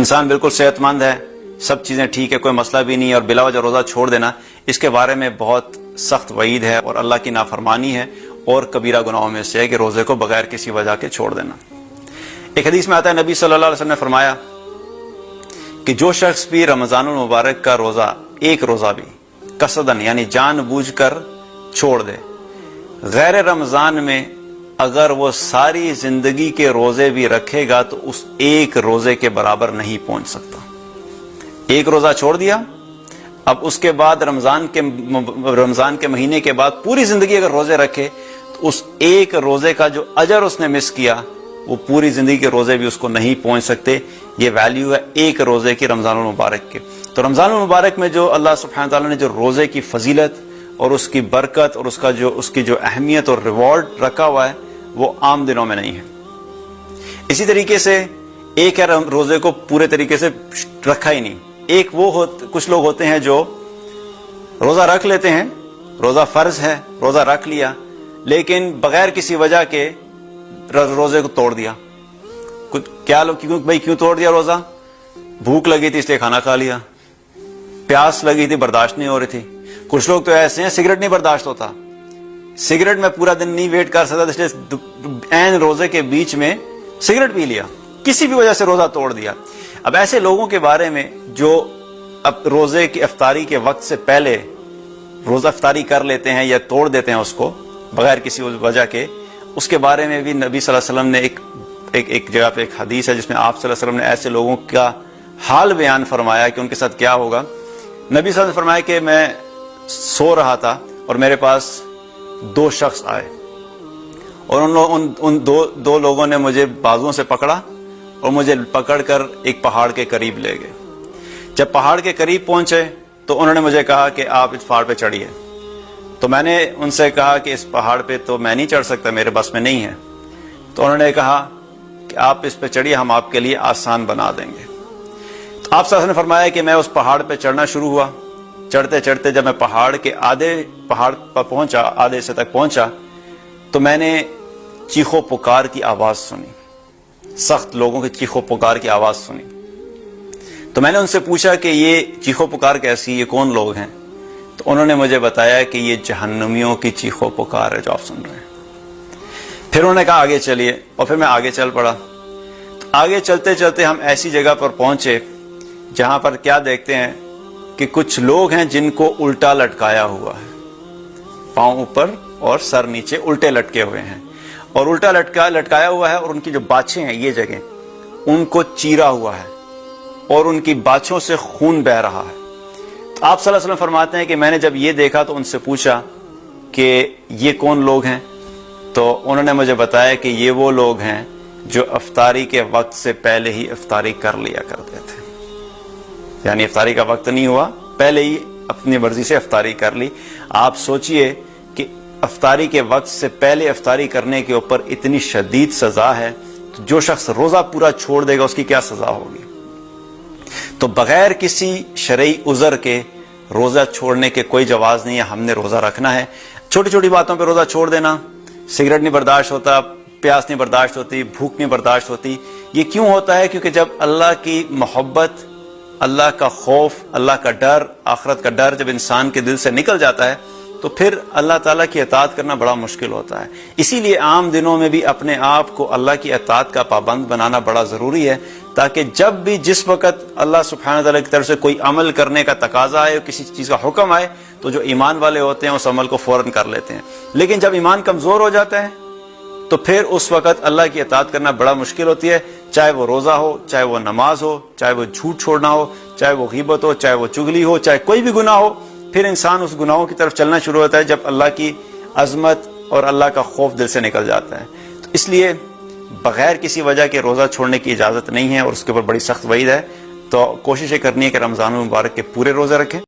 انسان بالکل صحت مند ہے، سب چیزیں ٹھیک ہے، کوئی مسئلہ بھی نہیں ہے، اور بلا وجہ روزہ چھوڑ دینا، اس کے بارے میں بہت سخت وعید ہے اور اللہ کی نافرمانی ہے اور کبیرہ گناہوں میں سے ہے کہ روزے کو بغیر کسی وجہ کے چھوڑ دینا۔ ایک حدیث میں آتا ہے نبی صلی اللہ علیہ وسلم نے فرمایا کہ جو شخص بھی رمضان المبارک کا روزہ، ایک روزہ بھی قصدن یعنی جان بوجھ کر چھوڑ دے، غیر رمضان میں اگر وہ ساری زندگی کے روزے بھی رکھے گا تو اس ایک روزے کے برابر نہیں پہنچ سکتا۔ ایک روزہ چھوڑ دیا، اب اس کے بعد رمضان کے مہینے کے بعد پوری زندگی اگر روزے رکھے تو اس ایک روزے کا جو اجر اس نے مس کیا وہ پوری زندگی کے روزے بھی اس کو نہیں پہنچ سکتے۔ یہ ویلیو ہے ایک روزے کی رمضان المبارک کے۔ تو رمضان المبارک میں جو اللہ سبحانہ تعالیٰ نے جو روزے کی فضیلت اور اس کی برکت اور اس کی جو اہمیت اور ریوارڈ رکھا ہوا ہے وہ عام دنوں میں نہیں ہے۔ اسی طریقے سے ایک ہے روزے کو پورے طریقے سے رکھا ہی نہیں۔ ایک کچھ لوگ ہوتے ہیں جو روزہ رکھ لیتے ہیں، روزہ فرض ہے، روزہ رکھ لیا، لیکن بغیر کسی وجہ کے روزے کو توڑ دیا۔ کیوں توڑ دیا روزہ؟ بھوک لگی تھی اس لیے کھانا کھا لیا، پیاس لگی تھی برداشت نہیں ہو رہی تھی۔ کچھ لوگ تو ایسے ہیں سگریٹ نہیں برداشت ہوتا، سگریٹ میں پورا دن نہیں ویٹ کر سکتا اس لیے عین روزے کے بیچ میں سگریٹ پی لیا، کسی بھی وجہ سے روزہ توڑ دیا۔ اب ایسے لوگوں کے بارے میں جو اب روزے کی افطاری کے وقت سے پہلے روزہ افطاری کر لیتے ہیں یا توڑ دیتے ہیں اس کو بغیر کسی وجہ کے، اس کے بارے میں بھی نبی صلی اللہ علیہ وسلم نے ایک جگہ پہ ایک حدیث ہے جس میں آپ صلی اللہ علیہ وسلم نے ایسے لوگوں کا حال بیان فرمایا کہ ان کے ساتھ کیا ہوگا۔ نبی صلی اللہ علیہ وسلم نے فرمایا کہ میں سو رہا تھا اور میرے پاس دو شخص آئے اور ان دو لوگوں نے مجھے بازوؤں سے پکڑا اور مجھے پکڑ کر ایک پہاڑ کے قریب لے گئے۔ جب پہاڑ کے قریب پہنچے تو انہوں نے مجھے کہا کہ آپ اس پہاڑ پہ چڑھیے، تو میں نے ان سے کہا کہ اس پہاڑ پہ تو میں نہیں چڑھ سکتا، میرے بس میں نہیں ہے۔ تو انہوں نے کہا کہ آپ اس پہ چڑھیے، ہم آپ کے لیے آسان بنا دیں گے۔ تو آپ صلی اللہ علیہ وسلم نے فرمایا کہ میں اس پہاڑ پہ چڑھنا شروع ہوا، چڑھتے چڑھتے جب میں پہاڑ پر پہنچا، آدھے حصے تک پہنچا، تو میں نے چیخو پکار کی آواز سنی، سخت لوگوں کی چیخو پکار کی آواز سنی۔ تو میں نے ان سے پوچھا کہ یہ چیخو پکار کیسی، یہ کون لوگ ہیں؟ تو انہوں نے مجھے بتایا کہ یہ جہنمیوں کی چیخو پکار ہے جو آپ سن رہے ہیں۔ پھر انہوں نے کہا آگے چلیے، اور پھر میں آگے چل پڑا۔ تو آگے چلتے چلتے ہم ایسی جگہ پر پہنچے جہاں پر کیا دیکھتے ہیں کہ کچھ لوگ ہیں جن کو الٹا لٹکایا ہوا ہے، پاؤں اوپر اور سر نیچے الٹے لٹکے ہوئے ہیں، اور الٹا لٹکایا ہوا ہے، اور ان کی جو باچھیں ہیں یہ جگہ ان کو چیرا ہوا ہے اور ان کی باچھوں سے خون بہ رہا ہے۔ تو آپ صلی اللہ علیہ وسلم فرماتے ہیں کہ میں نے جب یہ دیکھا تو ان سے پوچھا کہ یہ کون لوگ ہیں؟ تو انہوں نے مجھے بتایا کہ یہ وہ لوگ ہیں جو افطاری کے وقت سے پہلے ہی افطاری کر لیا کرتے تھے، یعنی افطاری کا وقت نہیں ہوا، پہلے ہی اپنی مرضی سے افطاری کر لی۔ آپ سوچئے کہ افطاری کے وقت سے پہلے افطاری کرنے کے اوپر اتنی شدید سزا ہے، تو جو شخص روزہ پورا چھوڑ دے گا اس کی کیا سزا ہوگی؟ تو بغیر کسی شرعی عذر کے روزہ چھوڑنے کے کوئی جواز نہیں ہے، ہم نے روزہ رکھنا ہے۔ چھوٹی چھوٹی باتوں پہ روزہ چھوڑ دینا، سگریٹ نہیں برداشت ہوتا، پیاس نہیں برداشت ہوتی، بھوک نہیں برداشت ہوتی، یہ کیوں ہوتا ہے؟ کیونکہ جب اللہ کی محبت، اللہ کا خوف، اللہ کا ڈر، آخرت کا ڈر جب انسان کے دل سے نکل جاتا ہے تو پھر اللہ تعالیٰ کی اطاعت کرنا بڑا مشکل ہوتا ہے۔ اسی لیے عام دنوں میں بھی اپنے آپ کو اللہ کی اطاعت کا پابند بنانا بڑا ضروری ہے، تاکہ جب بھی جس وقت اللہ سبحانہ تعالیٰ کی طرف سے کوئی عمل کرنے کا تقاضا آئے، کسی چیز کا حکم آئے، تو جو ایمان والے ہوتے ہیں اس عمل کو فوراً کر لیتے ہیں۔ لیکن جب ایمان کمزور ہو جاتا ہے تو پھر اس وقت اللہ کی اطاعت کرنا بڑا مشکل ہوتی ہے، چاہے وہ روزہ ہو، چاہے وہ نماز ہو، چاہے وہ جھوٹ چھوڑنا ہو، چاہے وہ غیبت ہو، چاہے وہ چغلی ہو، چاہے کوئی بھی گناہ ہو۔ پھر انسان اس گناہوں کی طرف چلنا شروع ہوتا ہے جب اللہ کی عظمت اور اللہ کا خوف دل سے نکل جاتا ہے۔ تو اس لیے بغیر کسی وجہ کے روزہ چھوڑنے کی اجازت نہیں ہے، اور اس کے اوپر بڑی سخت وعید ہے۔ تو کوشش یہ کرنی ہے کہ رمضان المبارک کے پورے روزے رکھیں۔